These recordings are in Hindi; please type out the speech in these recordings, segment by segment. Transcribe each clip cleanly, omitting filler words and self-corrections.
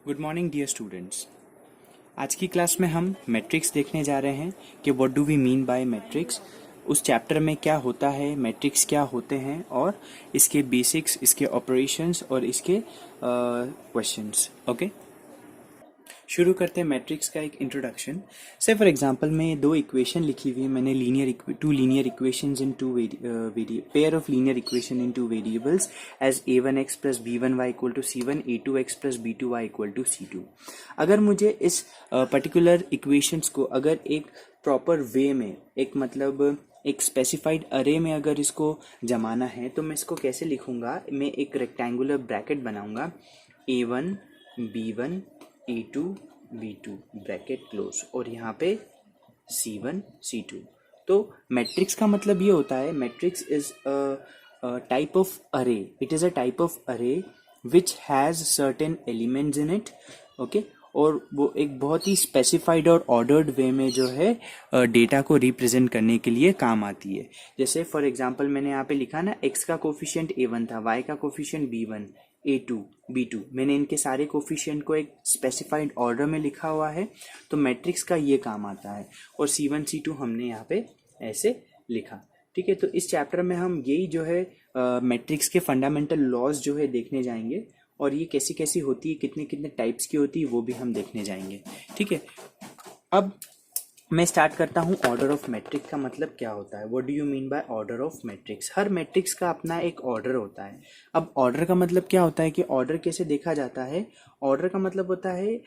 Good morning dear students. आज की क्लास में हम मैट्रिक्स देखने जा रहे हैं कि what do we mean by matrix, उस चैप्टर में क्या होता है, मैट्रिक्स क्या होते हैं और इसके बेसिक्स, इसके ऑपरेशंस और इसके क्वेश्चंस। ओके, शुरू करते हैं मैट्रिक्स का एक इंट्रोडक्शन से। फॉर एग्जांपल में दो इक्वेशन लिखी हुई है मैंने, two linear equations in two pair of linear equation in two variables as a1x plus b1y equal to c1, a2x plus b2y equal to c2। अगर मुझे इस पर्टिकुलर इक्वेशंस को अगर एक प्रॉपर वे में, एक मतलब एक स्पेसिफाइड अरे में अगर इसको जमाना है तो मैं इसको कैसे लिखूंगा। मैं एक रेक्टेंगुलर ब्रैकेट बनाऊंगा, a1 b1 a2 b2 bracket close, और यहाँ पे c1 c2। तो मैट्रिक्स का मतलब ये होता है, matrix is a type of array, it is a type of array which has certain elements in it. Okay, और वो एक बहुत ही स्पेसिफाइड और ऑर्डर्ड वे में जो है डेटा को रिप्रेजेंट करने के लिए काम आती है। जैसे फॉर एग्जांपल मैंने यहाँ पे लिखा ना, x का कोफिशिएंट a1 था, y का कोफिशिएंट b1, a2 b2, मैंने इनके सारे कोफिशिएंट को एक स्पेसिफाइड ऑर्डर में लिखा हुआ है, तो मैट्रिक्स का ये काम आता है। और c1 c2 हमने यहाँ पे ऐसे लिखा। ठीक है, तो इस चैप्टर में हम यही जो है मैट्रिक्स के फंडामेंटल लॉज जो है देखने जाएंगे, और ये कैसी कैसी होती है, कितने कितने टाइप्स की होती है, वो भी हम देखने जाएंगे। ठीक है, अब मैं स्टार्ट करता हूँ ऑर्डर ऑफ मैट्रिक्स का मतलब क्या होता है। What do you mean by order of matrix. Her matrix का अपना एक ऑर्डर होता है। अब ऑर्डर का मतलब क्या होता है कि ऑर्डर कैसे देखा जाता है। ऑर्डर का मतलब होता है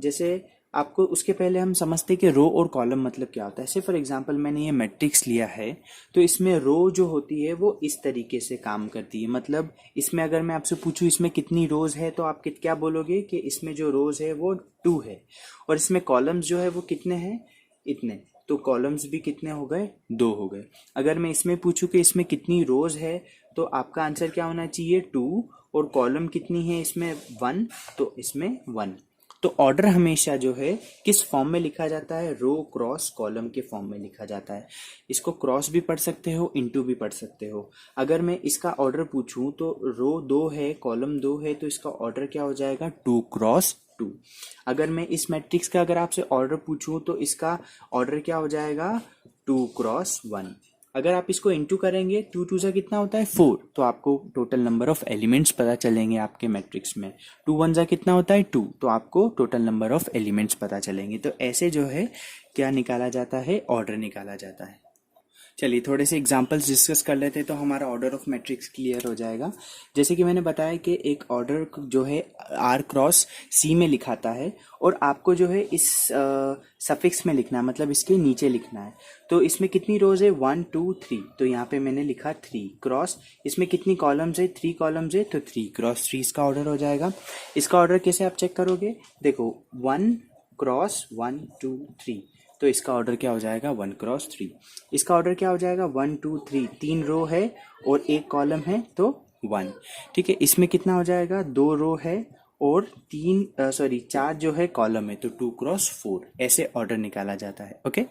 जैसे आपको उसके पहले हम समझते हैं कि रो और कॉलम मतलब क्या होता है। जैसे फॉर एग्जांपल मैंने ये मैट्रिक्स लिया है, तो इसमें रो जो होती है वो इस तरीके से काम करती है। मतलब इसमें अगर मैं आपसे पूछूं इसमें कितनी रोज है, तो आप क्या बोलोगे कि इसमें जो रोज है वो 2 है, और इसमें कॉलम्स जो है वो कितने हैं, इतने। तो कॉलम्स भी कितने हो गए, 2 हो गए। अगर मैं इसमें पूछूं कि इसमें कितनी रोज है, तो आपका आंसर क्या होना चाहिए, 2, और कॉलम कितनी है इसमें, 1, तो इसमें 1। तो ऑर्डर हमेशा जो है किस फॉर्म में लिखा जाता है, रो क्रॉस कॉलम के फॉर्म में लिखा जाता है। इसको क्रॉस भी पढ़ सकते हो, इनटू भी पढ़ सकते हो। अगर मैं इसका ऑर्डर पूछूं तो रो 2 है, कॉलम 2 है, तो इसका ऑर्डर क्या हो जाएगा, 2 क्रॉस 2। अगर मैं इस मैट्रिक्स का अगर आपसे ऑर्डर पूछूं तो इसका ऑर्डर क्या हो जाएगा, 2 क्रॉस 1। अगर आप इसको इनटू करेंगे, 2 2 से कितना होता है 4, तो आपको टोटल नंबर ऑफ एलिमेंट्स पता चलेंगे आपके मैट्रिक्स में। 2 1 जा कितना होता है 2, तो आपको टोटल नंबर ऑफ एलिमेंट्स पता चलेंगे। तो ऐसे जो है क्या निकाला जाता है, ऑर्डर निकाला जाता है। चलिए थोड़े से एग्जांपल्स डिस्कस कर लेते हैं, तो हमारा ऑर्डर ऑफ मैट्रिक्स क्लियर हो जाएगा। जैसे कि मैंने बताया कि एक ऑर्डर जो है आर क्रॉस सी में लिखाता है, और आपको जो है इस सफिक्स में लिखना है, मतलब इसके नीचे लिखना है। तो इसमें कितनी रोज है, 1 2 3, तो यहाँ पे मैंने लिखा 3 क्रॉस। इसमें कितनी कॉलम्स है, 3 कॉलम्स है, तो 3 क्रॉस 3 इसका ऑर्डर हो जाएगा। इसका ऑर्डर कैसे आप चेक करोगे, देखो 1 क्रॉस 1 2 3, तो इसका ऑर्डर क्या हो जाएगा, 1 क्रॉस 3। इसका ऑर्डर क्या हो जाएगा, 1 2 3, 3 रो है और 1 कॉलम है, तो 1। ठीक है, इसमें कितना हो जाएगा, 2 रो है और 4 जो है कॉलम है, तो 2 क्रॉस 4। ऐसे ऑर्डर निकाला जाता है। ओके,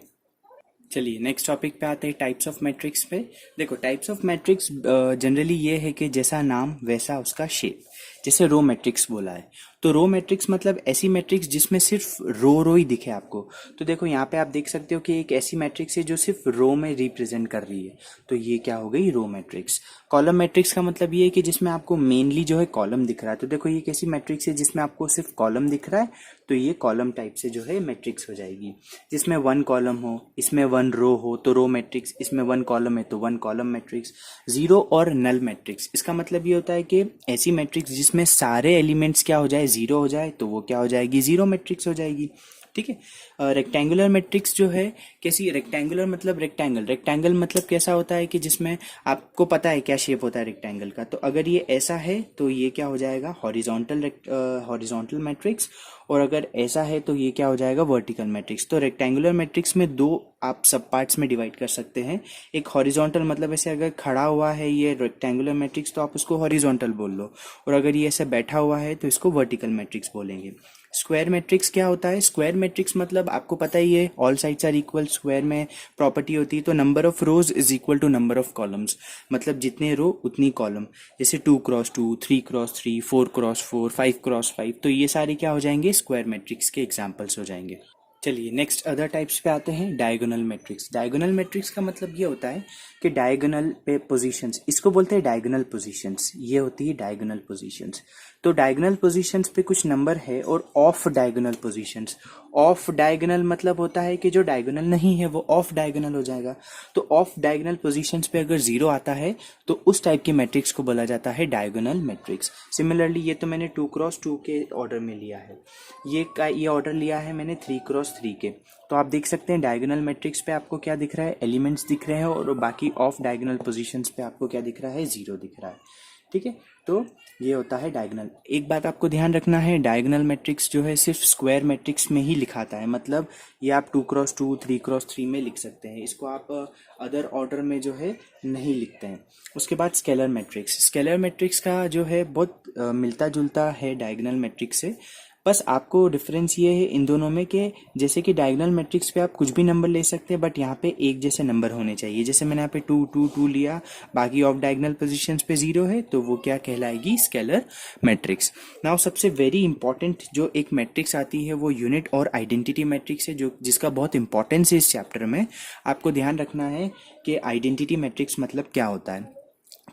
चलिए नेक्स्ट टॉपिक पे आते हैं, टाइप्स ऑफ मैट्रिक्स पे। देखो टाइप्स ऑफ मैट्रिक्स जनरली ये है कि जैसा नाम वैसा उसका शेप। जैसे रो मैट्रिक्स बोला है, तो रो मैट्रिक्स मतलब ऐसी मैट्रिक्स जिसमें सिर्फ रो ही दिखे आपको। तो देखो यहाँ पे आप देख सकते हो कि एक ऐसी मैट्रिक्स है जो सिर्फ रो में रिप्रेजेंट कर रही है, तो ये क्या हो गई, रो मैट्रिक्स। कॉलम मैट्रिक्स का मतलब ये है कि जिसमें आपको मेनली जो है कॉलम दिख रहा है। तो देखो ये कैसी मैट्रिक्स है जिसमें आपको सिर्फ कॉलम दिख रहा है, तो ये कॉलम टाइप से जो है मैट्रिक्स हो जाएगी। जिसमें 1 कॉलम हो, इसमें 1 रो हो, तो रो मैट्रिक्स। इसमें 1 कॉलम है तो 1 कॉलम मैट्रिक्स। जीरो और नल मैट्रिक्स, इसका मतलब ये होता है कि ऐसी मैट्रिक्स जिसमें सारे एलिमेंट्स क्या हो जाए, जीरो हो जाए, तो वो क्या हो जाएगी, जीरो मैट्रिक्स हो जाएगी। ठीक है, रेक्टेंगुलर मैट्रिक्स जो है कैसी, रेक्टेंगुलर मतलब रेक्टेंगल मतलब कैसा होता है कि जिसमें आपको पता है क्या शेप होता है रेक्टेंगल का। तो अगर ये ऐसा है तो ये क्या हो जाएगा, हॉरिजॉन्टल मैट्रिक्स, और अगर ऐसा है तो ये क्या हो जाएगा, वर्टिकल मैट्रिक्स। तो रेक्टेंगुलर मैट्रिक्स में 2 आप सब पार्ट्स में डिवाइड कर सकते हैं। एक हॉरिजॉन्टल मतलब ऐसे अगर खड़ा हुआ है ये रेक्टेंगुलर मैट्रिक्स, तो आप उसको हॉरिजॉन्टल बोल लो, और अगर ये ऐसे बैठा हुआ है तो इसको वर्टिकल मैट्रिक्स बोलेंगे। स्क्वायर मैट्रिक्स क्या होता है? स्क्वायर मैट्रिक्स मतलब आपको पता ही है, all sides are equal, square में प्रॉपर्टी होती है तो number of rows is equal to number of columns, मतलब जितने रो उतनी कॉलम। जैसे 2x2, 3x3, 4x4, 5x5, तो ये सारे क्या हो जाएंगे? स्क्वायर मैट्रिक्स के एग्जाम्पल्स हो जाएंगे। चलिए नेक्स्ट अदर टाइप्स पे आते हैं, डायगोनल मैट्रिक्स। डायगोनल मैट्रिक्स का मतलब ये होता है कि डायगोनल पे पोजीशंस, इसको बोलते हैं डायगोनल पोजीशंस, ये होती है डायगोनल पोजीशंस। तो डायगोनल पोजीशंस पे कुछ नंबर है और of diagonal positions. Of diagonal मतलब होता है कि जो डायगोनल नहीं है वो ऑफ डायगोनल हो जाएगा। तो ऑफ डायगोनल पोजीशंस पे अगर 0 आता है तो उस टाइप की मैट्रिक्स को बोला जाता है डायगोनल मैट्रिक्स। सिमिलरली ये तो मैंने 2x2 के ऑर्डर में लिया है, ये ऑर्डर लिया है मैंने 3x3 के। तो आप देख सकते हैं डायगोनल मैट्रिक्स पे आपको क्या दिख रहा है? एलिमेंट्स दिख रहे हैं, और बाकी ऑफ डायगोनल पोजीशंस पे आपको क्या दिख रहा है? 0 दिख रहा है। ठीक है, तो ये होता है डायगोनल। एक बात आपको ध्यान रखना है, डायगोनल मैट्रिक्स जो है सिर्फ स्क्वायर मैट्रिक्स में ही लिखाता है, मतलब ये आप 2x2, 3x3 में लिख सकते हैं, इसको आप अदर ऑर्डर में जो है नहीं लिखते हैं। उसके बाद स्केलर मैट्रिक्स। स्केलर मैट्रिक्स का जो है बहुत मिलता जुलता है डायगोनल मैट्रिक्स से, बस आपको डिफरेंस ये है इन दोनों में कि जैसे कि डायगोनल मैट्रिक्स पे आप कुछ भी नंबर ले सकते हैं, बट यहाँ पे एक जैसे नंबर होने चाहिए। जैसे मैंने यहाँ पे 2 2 2 लिया, बाकी ऑफ डायगोनल पोजीशंस पे 0 है, तो वो क्या कहलाएगी? Scalar matrix. नाउ सबसे वेरी इंपॉर्टेंट जो एक मैट्रिक्स आती है वो यूनिट और आइडेंटिटी मैट्रिक्स है, जो जिसका बहुत इंपॉर्टेंस है इस चैप्टर में। आपको ध्यान रखना है कि आइडेंटिटी मैट्रिक्स मतलब क्या होता है।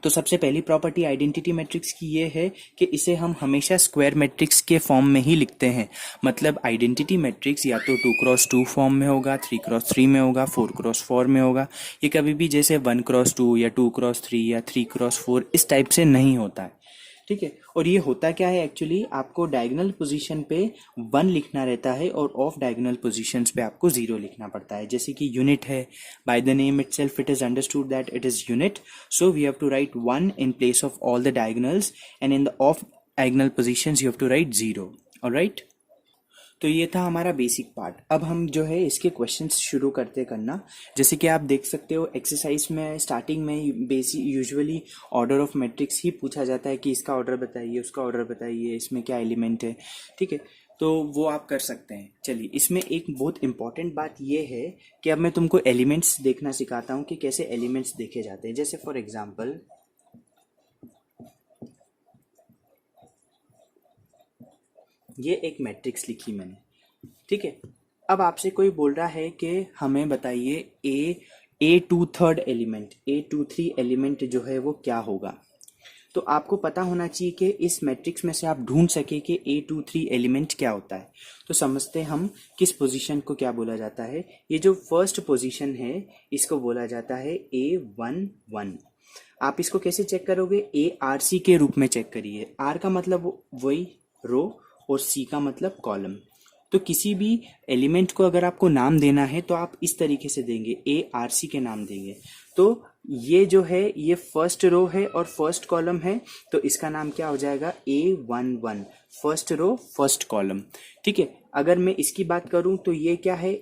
तो सबसे पहली प्रॉपर्टी आइडेंटिटी मैट्रिक्स की ये है कि इसे हम हमेशा स्क्वायर मैट्रिक्स के फॉर्म में ही लिखते हैं। मतलब आइडेंटिटी मैट्रिक्स या तो 2x2 फॉर्म में होगा, 3x3 में होगा, 4x4 में होगा। ये कभी भी जैसे 1x2 या 2x3 या 3x4 इस टाइप से नहीं होता है। ठीक है, और ये होता क्या है एक्चुअली, आपको डायगोनल पोजीशन पे 1 लिखना रहता है और ऑफ डायगोनल पोजीशंस पे आपको 0 लिखना पड़ता है। जैसे कि यूनिट है, by the name itself it is understood that it is unit, so we have to write 1 in place of all the diagonals, and in the off diagonal positions you have to write 0। Alright, तो ये था हमारा बेसिक पार्ट। अब हम जो है इसके क्वेश्चंस शुरू करते करना। जैसे कि आप देख सकते हो एक्सरसाइज में स्टार्टिंग में basic usually order of matrix ही पूछा जाता है कि इसका ऑर्डर बताइए, उसका ऑर्डर बताइए, इसमें क्या एलिमेंट है। ठीक है, तो वो आप कर सकते हैं। चलिए, इसमें एक बहुत इंपॉर्टेंट बात ये है कि अब मैं तुमको एलिमेंट्स देखना सिखाता हूँ कि कैसे एलिमेंट्स देखे जाते हैं। जैसे फॉर एग्जाम्पल ये एक मैट्रिक्स लिखी मैंने, ठीक है। अब आपसे कोई बोल रहा है कि हमें बताइए A23 एलिमेंट, A23 एलिमेंट जो है वो क्या होगा। तो आपको पता होना चाहिए कि इस मैट्रिक्स में से आप ढूंढ सके कि A23 एलिमेंट क्या होता है। तो समझते हम किस पोजीशन को क्या बोला जाता है। ये जो फर्स्ट पोजीशन है इसको बोला जाता है A11। आप इसको कैसे चेक करोगे? ARC के रूप में चेक करिए। R का मतलब वही रो और C का मतलब कॉलम। तो किसी भी एलिमेंट को अगर आपको नाम देना है तो आप इस तरीके से देंगे, ARC के नाम देंगे। तो ये जो है ये फर्स्ट रो है और फर्स्ट कॉलम है, तो इसका नाम क्या हो जाएगा? A11, first row first column. ठीक है, अगर मैं इसकी बात करूं तो ये क्या है?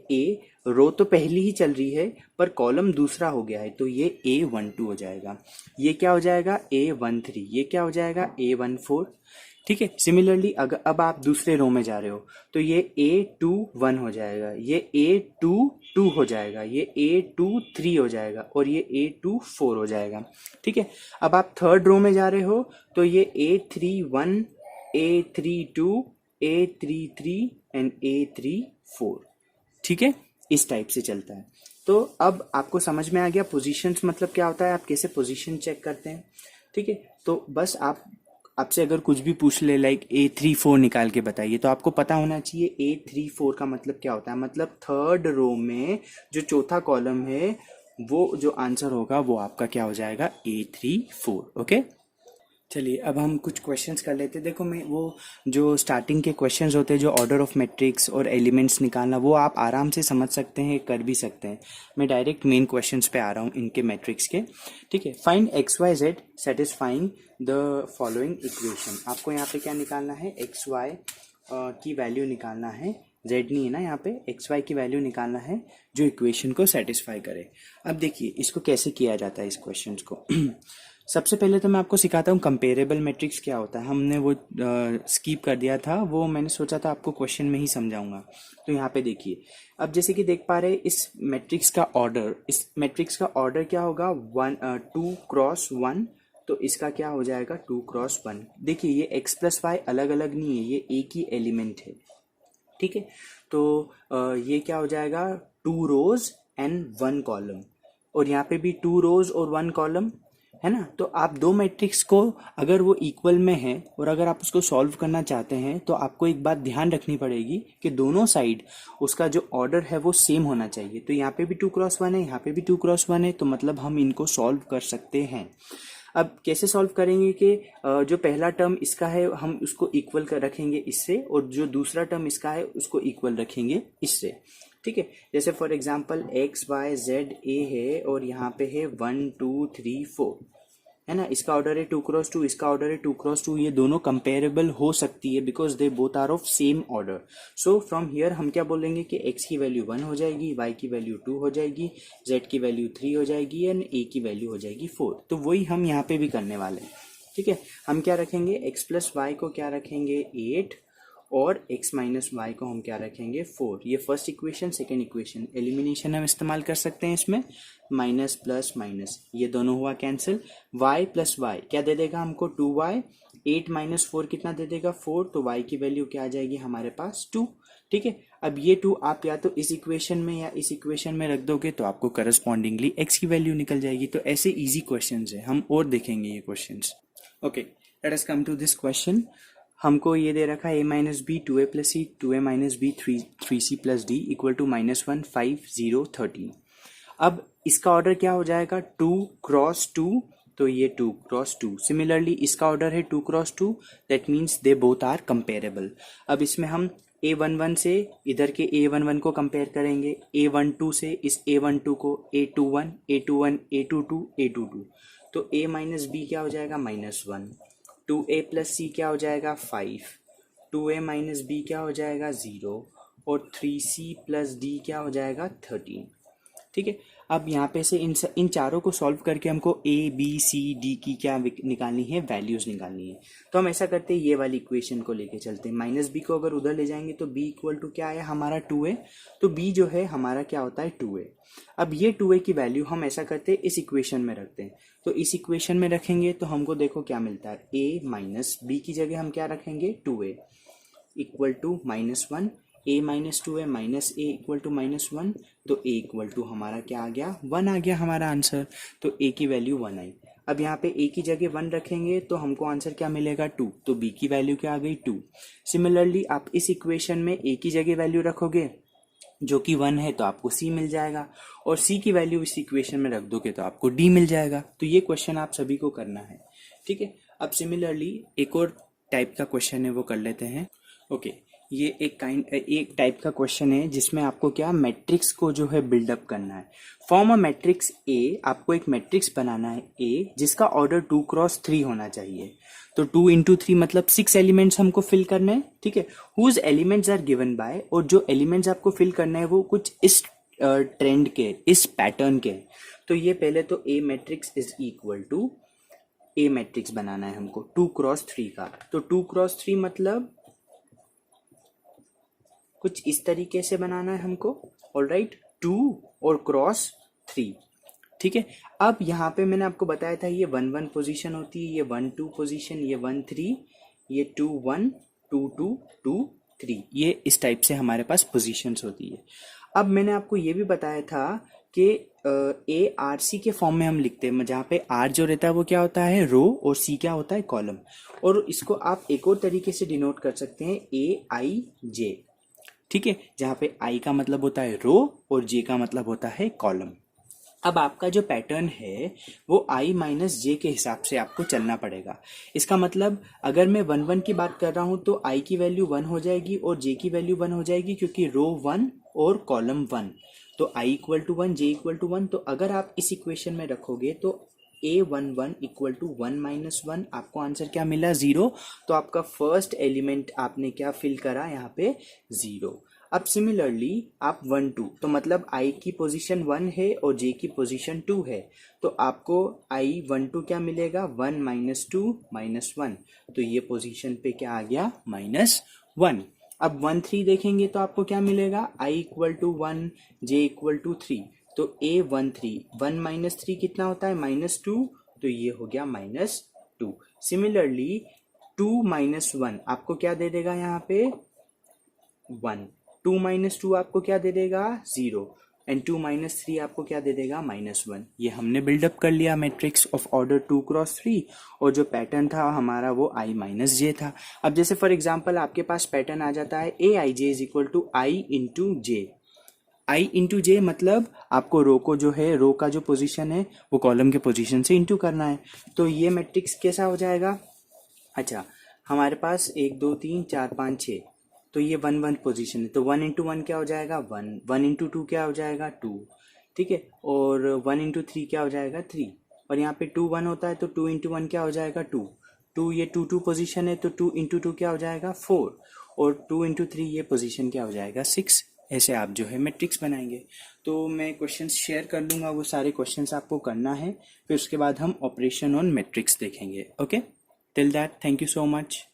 रो तो पहली ही चल रही है पर कॉलम दूसरा हो गया है, तो ये A12 हो जाएगा। ये क्या हो जाएगा? A13। ये क्या हो जाएगा? A14। ठीक है, सिमिलरली अगर अब आप दूसरे रो में जा रहे हो तो ये A21 हो जाएगा, ये A22 हो जाएगा, ये A23 हो जाएगा और ये A24 हो जाएगा। ठीक है, अब आप थर्ड रो में जा रहे हो तो ये A31, A32, A33 and A34। ठीक है, इस टाइप से चलता है। तो अब आपको समझ में आ गया पोजीशंस मतलब क्या होता है, आप कैसे पोजीशन चेक करते हैं। ठीक है, तो बस आपसे अगर कुछ भी पूछ ले लाइक A34 निकाल के बताइए, तो आपको पता होना चाहिए A34 का मतलब क्या होता है। मतलब थर्ड रो में जो चौथा कॉलम है वो जो आंसर होगा वो आपका क्या हो जाएगा? A34। ओके, चलिए अब हम कुछ क्वेश्चंस कर लेते हैं। देखो, मैं वो जो स्टार्टिंग के क्वेश्चंस होते हैं जो ऑर्डर ऑफ मैट्रिक्स और एलिमेंट्स निकालना, वो आप आराम से समझ सकते हैं, कर भी सकते हैं। मैं डायरेक्ट मेन क्वेश्चंस पे आ रहा हूँ इनके मैट्रिक्स के। ठीक है, find XYZ satisfying the following equation. आपको यहाँ पे क्या निकालना है? XY की वैल्यू निकालना है, Z नहीं है ना यहाँ पे, XY की वैल्यू निकालना है जो इक्वेशन को सेटिस्फाई करे। अब देखिए इसको कैसे किया जाता है इस क्वेश्चन को। सबसे पहले तो मैं आपको सिखाता हूँ कंपेरेबल मैट्रिक्स क्या होता है। हमने वो स्किप कर दिया था, वो मैंने सोचा था आपको क्वेश्चन में ही समझाऊंगा। तो यहाँ पे देखिए, अब जैसे कि देख पा रहे इस मैट्रिक्स का ऑर्डर क्या होगा, 2 × 1। तो इसका क्या हो जाएगा 2 × 1। देखिए ये x+y अलग अलग नहीं है, ये एक ही एलिमेंट है, ठीक है। तो ये क्या हो जाएगा 2 रोज एंड 1 कॉलम, और यहाँ पे भी 2 रोज और 1 कॉलम है ना। तो आप दो मैट्रिक्स को अगर वो इक्वल में है और अगर आप उसको सॉल्व करना चाहते हैं तो आपको एक बात ध्यान रखनी पड़ेगी कि दोनों साइड उसका जो ऑर्डर है वो सेम होना चाहिए। तो यहाँ पे भी 2 × 1 है, यहाँ पे भी 2 × 1 है, तो मतलब हम इनको सॉल्व कर सकते हैं। अब कैसे सॉल्व करेंगे कि जो पहला टर्म इसका है हम उसको इक्वल कर रखेंगे इससे, और जो दूसरा टर्म इसका है उसको इक्वल रखेंगे इससे, ठीक है। जैसे for example x y z a है और यहाँ पे है 1 2 3 4 है ना। इसका ऑर्डर है 2 × 2, इसका ऑर्डर है 2 × 2। ये दोनों कंपेरेबल हो सकती है because they both are of same order. So from here हम क्या बोलेंगे कि x की वैल्यू 1 हो जाएगी, y की वैल्यू 2 हो जाएगी, z की वैल्यू 3 हो जाएगी एंड a की वैल्यू हो जाएगी 4। तो वही हम यहाँ पे भी करने वाले हैं, ठीक है। हम क्या रखेंगे x+y को क्या रखेंगे 8 और x - y को हम क्या रखेंगे 4। ये first equation, second equation. Elimination हम इस्तेमाल कर सकते हैं इसमें, माइनस प्लस माइनस, ये दोनों हुआ कैंसिल। y + y क्या दे देगा हमको 2y, 8 - 4 कितना दे देगा 4। तो y की वैल्यू क्या आ जाएगी हमारे पास 2, ठीक है। अब ये 2 आप या तो इस इक्वेशन में या इस इक्वेशन में रख दोगे तो आपको करस्पॉन्डिंगली x की वैल्यू निकल जाएगी। तो ऐसे इजी क्वेश्चंस है, हम और देखेंगे ये questions. Okay, let us come to this question. हमको ये दे रखा है a - b 2a + c 2a - b 3c + d = -1 5 0 13। अब इसका ऑर्डर क्या हो जाएगा 2 × 2, तो ये 2 × 2। सिमिलरली इसका ऑर्डर है 2 × 2, that means they both are comparable. अब इसमें हम a11 से इधर के a11 को कंपेयर करेंगे, a12 से इस a12 को, a21 a21 a22 a22। तो a - b क्या हो जाएगा -1, 2a + c क्या हो जाएगा 5, 2a - b क्या हो जाएगा 0 और 3c + d क्या हो जाएगा 13, ठीक है। अब यहाँ पे से इन चारों को सॉल्व करके हमको a b c d की क्या निकालनी है, वैल्यूज निकालनी है। तो हम ऐसा करते हैं, ये वाली इक्वेशन को लेके चलते हैं। -b को अगर उधर ले जाएंगे तो b = क्या है हमारा 2a, तो b जो है हमारा क्या होता है 2a। अब ये 2a की वैल्यू हम ऐसा करते हैं इस इक्वेशन में रखते हैं। तो इस इक्वेशन में रखेंगे तो हमको देखो क्या मिलता है, a - b की जगह हम क्या रखेंगे 2a = -1, a - 2a - a = -1, तो a = हमारा क्या आ गया 1 आ गया हमारा आंसर। तो a की वैल्यू 1 आई। अब यहाँ पे a की जगह 1 रखेंगे तो हमको आंसर क्या मिलेगा 2, तो b की वैल्यू क्या आ गई 2। सिमिलरली आप इस इक्वेशन में a की जगह वैल्यू रखोगे जो कि 1 है तो आपको c मिल जाएगा, और c की वैल्यू इस इक्वेशन में रख दोगे तो आपको d मिल जाएगा। तो ये क्वेश्चन आप सभी को करना है, ठीक है। अब सिमिलरली एक और टाइप का क्वेश्चन है वो कर लेते हैं। ओके, ये एक टाइप का क्वेश्चन है जिसमें आपको क्या मैट्रिक्स को जो है बिल्डअप करना है। फॉर्म अ मैट्रिक्स A, आपको एक मैट्रिक्स बनाना है A जिसका ऑर्डर 2 × 3 होना चाहिए। तो 2 × 3 मतलब 6 एलिमेंट्स हमको फिल करने हैं, ठीक है। Whose elements are given by, और जो एलिमेंट्स आपको फिल करना है वो कुछ इस ट्रेंड के, इस पैटर्न के। तो ये पहले तो A मैट्रिक्स = A मैट्रिक्स बनाना है हमको 2 × 3 का। तो 2 × 3 मतलब कुछ इस तरीके से बनाना है हमको, ऑलराइट, 2 और ×3, ठीक है। अब यहाँ पे मैंने आपको बताया था ये 1 1 पोजीशन होती है, ये 1 2 पोजीशन, ये 1 3, ये 2 1 2 2 2 3, ये इस टाइप से हमारे पास पोजीशंस होती है। अब मैंने आपको ये भी बताया था कि ARC के फॉर्म में हम लिखते हैं, जहाँ पे R जो रहता है वो क्या होता है रो और C क्या होता है कॉलम। और इसको आप एक और तरीके से डिनोट कर सकते हैं AIJ, ठीक है, जहाँ पे I का मतलब होता है रो और J का मतलब होता है कॉलम। अब आपका जो पैटर्न है वो I - J के हिसाब से आपको चलना पड़ेगा। इसका मतलब अगर मैं 1 1 की बात कर रहा हूँ तो I की वैल्यू 1 हो जाएगी और J की वैल्यू 1 हो जाएगी, क्योंकि रो 1 और कॉलम 1। तो I = 1, J = 1। तो अगर आप इस इक्वेशन में रखोगे तो A11 = 1 - 1, आपको आंसर क्या मिला 0। तो आपका फर्स्ट एलिमेंट आपने क्या फिल करा यहाँ पे 0। अब सिमिलरली आप 1 2, तो मतलब i की पोजीशन 1 है और j की पोजीशन 2 है, तो आपको i 1 2 क्या मिलेगा, 1 माइनस 2 माइनस 1, तो ये पोजीशन पे क्या आ गया, -1। अब 1 3 देखेंगे तो आपको क्या मिलेगा, i equal to 1, j equal to 3, तो a 1 3, 1 माइनस 3 कितना होता है, -2, तो ये हो गया -2। सिमिलरली 2 माइनस 1 आपको क्या दे देगा यहाँ पे, 1। 2 माइनस 2 आपको क्या दे देगा, 0। एंड 2 माइनस 3 आपको क्या दे देगा, -1। ये हमने बिल्डअप कर लिया मैट्रिक्स ऑफ ऑर्डर 2x3, और जो पैटर्न था हमारा वो i माइनस जे था। अब जैसे फॉर एग्जांपल आपके पास पैटर्न आ जाता है A I J is equal to I into J. I into J मतलब आपको रो को जो है, रो का जो पोजीशन है वो कॉलम के पोजीशन से इंटू करना है। तो ये मैट्रिक्स कैसा हो जाएगा, अच्छा हमारे पास 1 2 3 4 5 6, तो ये 1 1 पोजीशन है, तो 1 इंटू 1 क्या हो जाएगा, 1, 1 इंटू 2 क्या हो जाएगा, 2, ठीक है, और 1 इंटू 3 क्या हो जाएगा, 3, और यहाँ पे 2 1 होता है, तो 2 इंटू 1 क्या हो जाएगा, 2, 2 ये 2 2 पोजीशन है, तो 2 इंटू 2 क्या हो जाएगा, 4, और 2 इंटू 3 ये पोजीशन क्या हो जाएगा, 6। ऐसे आप जो है मैट्रिक्स बनाएंगे। तो मैं क्वेश्चंस शेयर कर दूंगा, वो सारे क्वेश्चंस आपको करना है, फिर उसके बाद हम ऑपरेशन ऑन मैट्रिक्स देखेंगे। Okay, till that thank you so much.